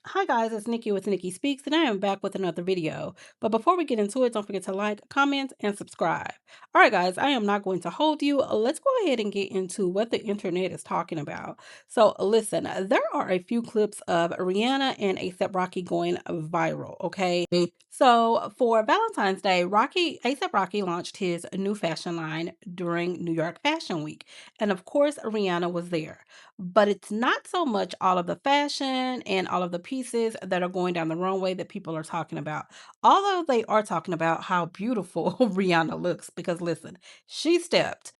Hi guys, it's Nikki with Nikki Speaks, and I am back with another video. But before we get into it, don't forget to like, comment, and subscribe. All right, guys, I am not going to hold you. Let's go ahead and get into what the internet is talking about. So, listen, there are a few clips of Rihanna and ASAP Rocky going viral. Okay, so for Valentine's Day, ASAP Rocky launched his new fashion line during New York Fashion Week, and of course, Rihanna was there. But it's not so much all of the fashion and all of the pieces that are going down the runway that people are talking about. Although they are talking about how beautiful Rihanna looks, because listen, she stepped.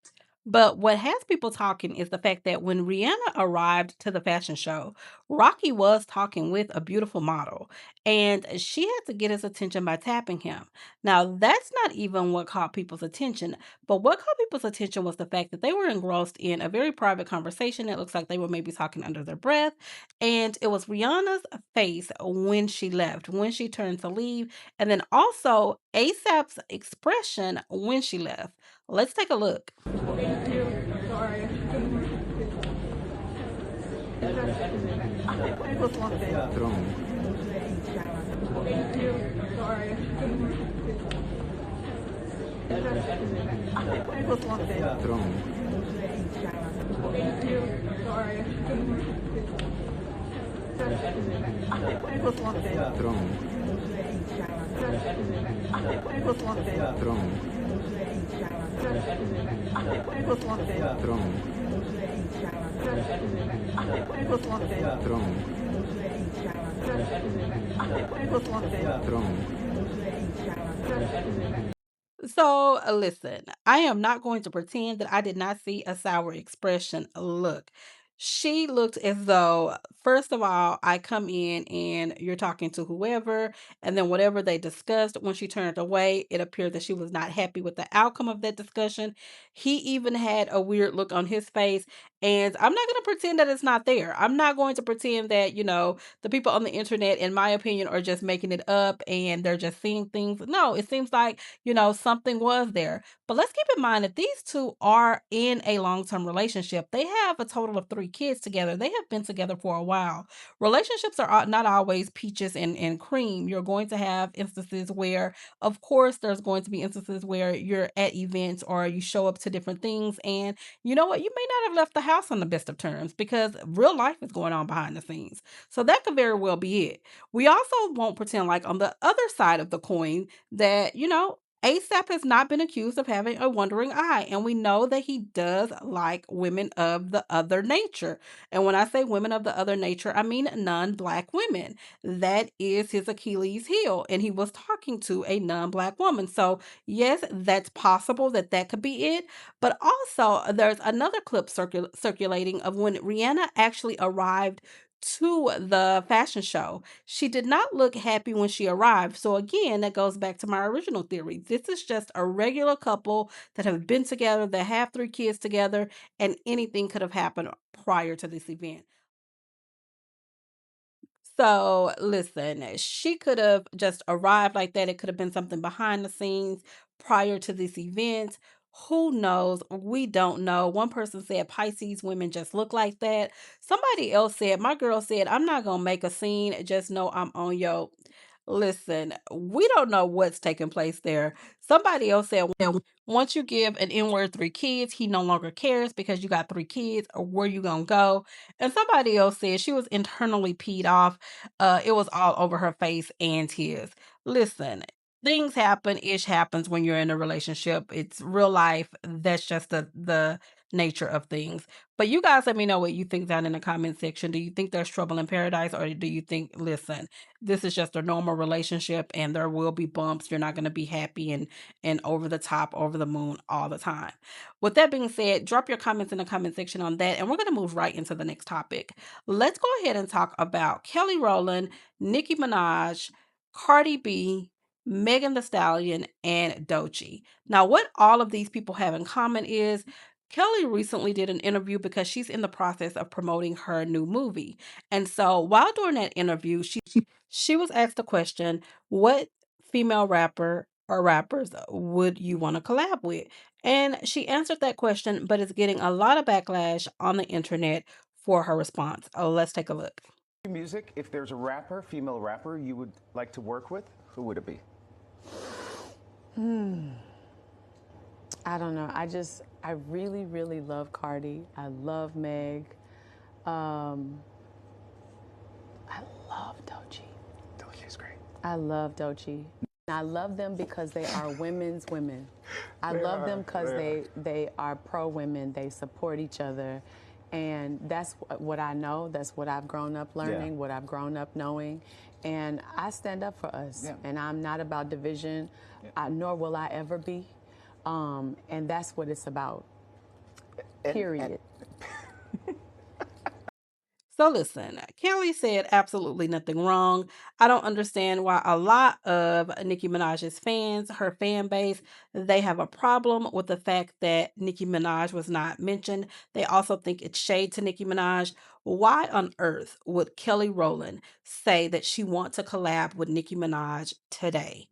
But what has people talking is the fact that when Rihanna arrived to the fashion show, Rocky was talking with a beautiful model, and she had to get his attention by tapping him. Now, that's not even what caught people's attention, but what caught people's attention was the fact that they were engrossed in a very private conversation. It looks like they were maybe talking under their breath, and it was Rihanna's face when she left, when she turned to leave, and then also ASAP's expression when she left. Let's take a look. Thank you. Sorry. It was one thing. Thank you. Sorry. It was one thing. Thank you. Sorry. It was one thing. It was one thing. It was one thing. It was one thing. It was one thing. So, listen, I am not going to pretend that I did not see a sour expression look. She looked as though, first of all, I come in and you're talking to whoever, and then whatever they discussed, when she turned away, it appeared that she was not happy with the outcome of that discussion. He even had a weird look on his face, and I'm not going to pretend that it's not there. I'm not going to pretend that, the people on the internet, in my opinion, are just making it up and they're just seeing things. No, it seems like something was there. But let's keep in mind that these two are in a long term relationship. They have a total of 3 kids together. They have been together for a while. Relationships are not always peaches and cream. You're going to have instances where, of course, there's going to be instances where you're at events or you show up to different things. And you know what? You may not have left the house on the best of terms because real life is going on behind the scenes. So that could very well be it. We also won't pretend like on the other side of the coin that, ASAP has not been accused of having a wandering eye, and we know that he does like women of the other nature. And when I say women of the other nature, I mean non black women. That is his Achilles heel, and he was talking to a non black woman. So, yes, that's possible that that could be it. But also, there's another clip circulating of when Rihanna actually arrived to the fashion show. She did not look happy when she arrived. So again, that goes back to my original theory. This is just a regular couple that have been together, that have 3 kids together, and anything could have happened prior to this event. So listen, she could have just arrived like that. It could have been something behind the scenes prior to this event. Who knows? We don't know. One person said Pisces women just look like that. Somebody else said, my girl said, I'm not going to make a scene. Just know I'm on your. Listen, we don't know what's taking place there. Somebody else said, well, once you give an N word 3 kids, he no longer cares because you got 3 kids, or where you going to go? And somebody else said she was internally peed off. It was all over her face and his. Listen, things happen. Ish happens when you're in a relationship. It's real life. That's just the nature of things. But you guys let me know what you think down in the comment section. Do you think there's trouble in paradise, or do you think, listen, this is just a normal relationship and there will be bumps. You're not going to be happy and over the top, over the moon all the time. With that being said, drop your comments in the comment section on that, and we're going to move right into the next topic. Let's go ahead and talk about Kelly Rowland, Nicki Minaj, Cardi B, Megan Thee Stallion, and Doechii. Now, what all of these people have in common is Kelly recently did an interview because she's in the process of promoting her new movie. And so while doing that interview, she was asked the question, what female rapper or rappers would you want to collab with? And she answered that question, but is getting a lot of backlash on the internet for her response. Oh, let's take a look. Music, if there's a rapper, female rapper you would like to work with, who would it be? I don't know. I really, really love Cardi. I love Meg. Um, I love Doechii. Doechii is great. I love Doechii. I love them because they are women's women. I love them because they are pro women. They support each other. And that's what I know. That's what I've grown up learning, what I've grown up knowing. And I stand up for us. Yeah. And I'm not about division, nor will I ever be. And that's what it's about. Period. So listen, Kelly said absolutely nothing wrong. I don't understand why a lot of Nicki Minaj's fans, her fan base, they have a problem with the fact that Nicki Minaj was not mentioned. They also think it's shade to Nicki Minaj. Why on earth would Kelly Rowland say that she wants to collab with Nicki Minaj today?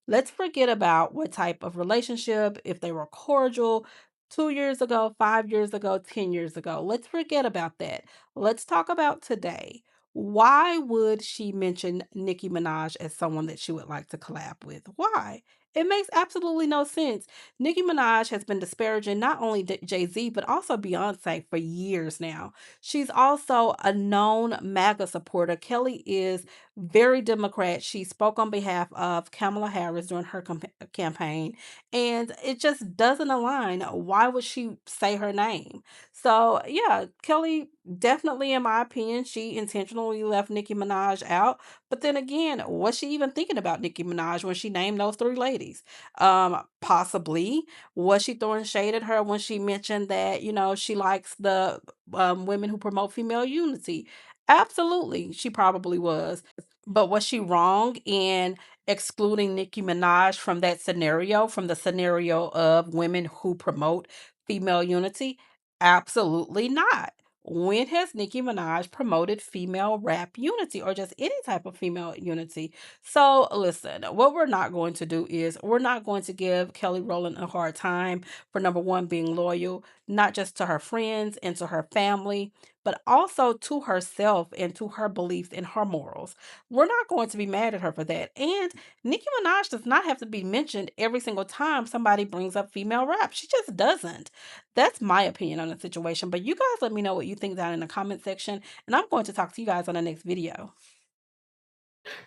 Let's forget about what type of relationship, if they were cordial 2 years ago, 5 years ago, 10 years ago. Let's forget about that. Let's talk about today. Why would she mention Nicki Minaj as someone that she would like to collab with? Why? It makes absolutely no sense. Nicki Minaj has been disparaging not only Jay Z, but also Beyonce for years now. She's also a known MAGA supporter. Kelly is very Democrat. She spoke on behalf of Kamala Harris during her campaign, and it just doesn't align. Why would she say her name? So, yeah, Kelly definitely, in my opinion, she intentionally left Nicki Minaj out. But then again, was she even thinking about Nicki Minaj when she named those three ladies? Possibly. Was she throwing shade at her when she mentioned that, she likes the women who promote female unity? Absolutely, she probably was. But was she wrong in excluding Nicki Minaj from that scenario, from the scenario of women who promote female unity? Absolutely not. When has Nicki Minaj promoted female rap unity or just any type of female unity? So, listen, what we're not going to do is we're not going to give Kelly Rowland a hard time for number one, being loyal, not just to her friends and to her family, but also to herself and to her beliefs and her morals. We're not going to be mad at her for that. And Nicki Minaj does not have to be mentioned every single time somebody brings up female rap. She just doesn't. That's my opinion on the situation. But you guys let me know what you think down in the comment section. And I'm going to talk to you guys on the next video.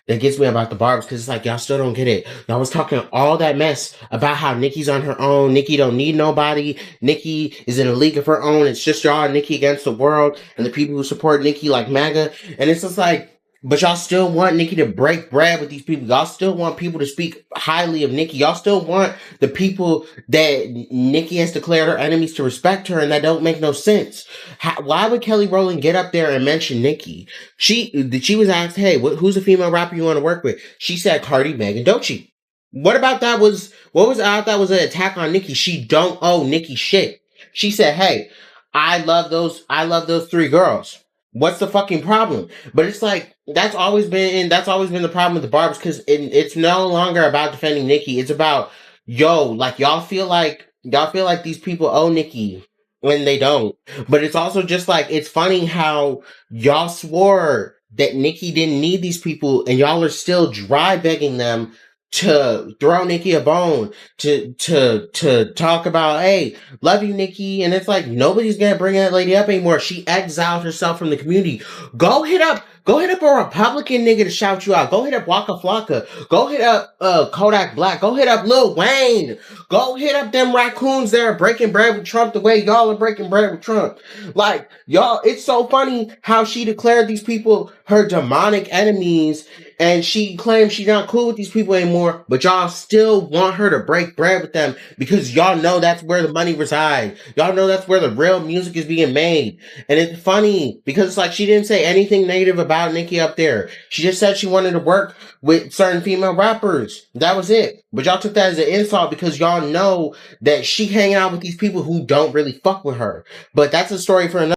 That gets me about the Barbs because it's like y'all still don't get it. Y'all was talking all that mess about how Nicki's on her own. Nicki don't need nobody. Nicki is in a league of her own. It's just y'all and Nicki against the world and the people who support Nicki like MAGA. And it's just like, but y'all still want Nicki to break bread with these people. Y'all still want people to speak highly of Nicki. Y'all still want the people that Nicki has declared her enemies to respect her, and that don't make no sense. Why would Kelly Rowland get up there and mention Nicki? She was asked, "Hey, who's a female rapper you want to work with?" She said Cardi, Meg, and Doechii. What about that? What was I thought that was an attack on Nicki? She don't owe Nicki shit. She said, "Hey, I love those three girls. What's the fucking problem?" But it's like that's always been the problem with the Barbs because it's no longer about defending Nicki. It's about like y'all feel like these people owe Nicki when they don't. But it's also just like it's funny how y'all swore that Nicki didn't need these people, and y'all are still dry begging them to throw Nicki a bone, to talk about, hey, love you, Nicki. And it's like nobody's gonna bring that lady up anymore. She exiled herself from the community. Go hit up a Republican nigga to shout you out. Go hit up Waka Flocka. Go hit up Kodak Black. Go hit up Lil Wayne. Go hit up them raccoons that are breaking bread with Trump the way y'all are breaking bread with Trump. Like, y'all, it's so funny how she declared these people her demonic enemies, and she claims she's not cool with these people anymore, but y'all still want her to break bread with them because y'all know that's where the money resides. Y'all know that's where the real music is being made. And it's funny because it's like she didn't say anything negative about Nicki up there. She just said she wanted to work with certain female rappers. That was it. But y'all took that as an insult because y'all know that she hanging out with these people who don't really fuck with her. But that's a story for another.